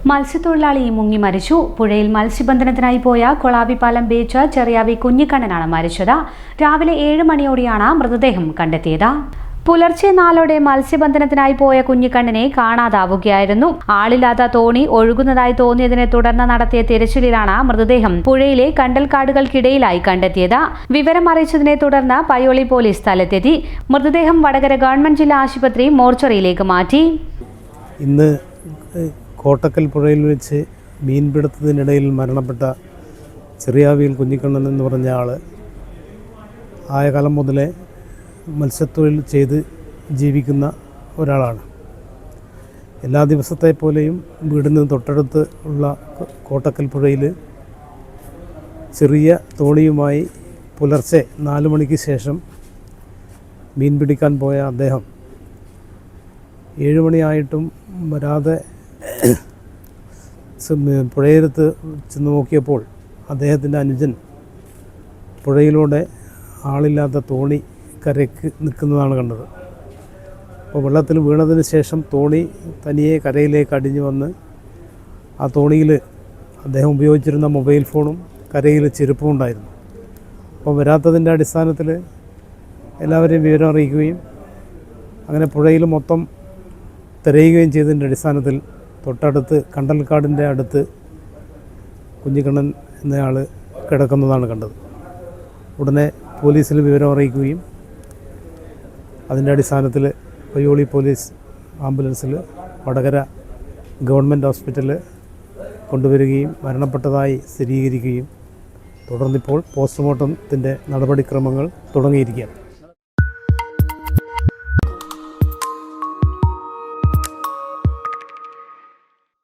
മത്സ്യത്തൊഴിലാളി മുങ്ങി മരിച്ചു. പുഴയിൽ മത്സ്യബന്ധനത്തിനായി പോയ കൊളാവിപ്പാലം ബീച്ച് ചെറിയാവി കുഞ്ഞിക്കണ്ണനാണ് മരിച്ചത്. രാവിലെ 7 മണിയോടെയാണ് മൃതദേഹം കണ്ടെത്തിയത്. പുലർച്ചെ 4ഓടെ മത്സ്യബന്ധനത്തിനായി പോയ കുഞ്ഞിക്കണ്ണനെ കാണാതാവുകയായിരുന്നു. ആളില്ലാത്ത തോണി ഒഴുകുന്നതായി തോന്നിയതിനെ തുടർന്ന് നടത്തിയ തിരച്ചിലിലാണ് മൃതദേഹം പുഴയിലെ കണ്ടൽക്കാടുകൾക്കിടയിലായി കണ്ടെത്തിയത്. വിവരം അറിയിച്ചതിനെ തുടർന്ന് പയ്യോളി പോലീസ് സ്ഥലത്തെത്തി. മൃതദേഹം വടകര ഗവൺമെന്റ് ജില്ലാ ആശുപത്രി മോർച്ചറിയിലേക്ക് മാറ്റി. ഇന്ന് കോട്ടക്കൽ പുഴയിൽ വെച്ച് മീൻപിടുത്തത്തിനിടയിൽ മരണപ്പെട്ട ചെറിയാവിയിൽ കുഞ്ഞിക്കണ്ണൻ എന്ന് പറഞ്ഞ ആൾ ആയ കാലം മുതലേ മത്സ്യത്തൊഴിൽ ചെയ്ത് ജീവിക്കുന്ന ഒരാളാണ്. എല്ലാ ദിവസത്തെ പോലെയും വീടിന് തൊട്ടടുത്ത് ഉള്ള കോട്ടക്കൽ പുഴയിൽ ചെറിയ തോണിയുമായി പുലർച്ചെ 4 മണിക്ക് ശേഷം മീൻ പിടിക്കാൻ പോയ അദ്ദേഹം 7 മണിയായിട്ടും വരാതെ പുഴയടുത്ത് ചെന്ന് നോക്കിയപ്പോൾ അദ്ദേഹത്തിൻ്റെ അനുജൻ പുഴയിലൂടെ ആളില്ലാത്ത തോണി കരയ്ക്ക് നിൽക്കുന്നതാണ് കണ്ടത്. അപ്പോൾ വെള്ളത്തിൽ വീണതിന് ശേഷം തോണി തനിയെ കരയിലേക്ക് അടിഞ്ഞു വന്ന് ആ തോണിയിൽ അദ്ദേഹം ഉപയോഗിച്ചിരുന്ന മൊബൈൽ ഫോണും കരയിൽ ചെരുപ്പും ഉണ്ടായിരുന്നു. അപ്പോൾ വരാത്തതിൻ്റെ അടിസ്ഥാനത്തിൽ എല്ലാവരെയും വിവരം അറിയിക്കുകയും അങ്ങനെ പുഴയിൽ മൊത്തം തിരയുകയും ചെയ്തതിൻ്റെ അടിസ്ഥാനത്തിൽ തൊട്ടടുത്ത് കണ്ടൽക്കാടിൻ്റെ അടുത്ത് കുഞ്ഞിക്കണ്ണൻ എന്നയാൾ കിടക്കുന്നതാണ് കണ്ടത്. ഉടനെ പോലീസിൽ വിവരം അറിയിക്കുകയും അതിൻ്റെ അടിസ്ഥാനത്തിൽ പയ്യോളി പോലീസ് ആംബുലൻസിൽ വടകര ഗവൺമെൻറ് ഹോസ്പിറ്റലിൽ കൊണ്ടുവരികയും മരണപ്പെട്ടതായി സ്ഥിരീകരിക്കുകയും തുടർന്നിപ്പോൾ പോസ്റ്റ്മോർട്ടത്തിൻ്റെ നടപടിക്രമങ്ങൾ തുടങ്ങിയിരിക്കുകയാണ്.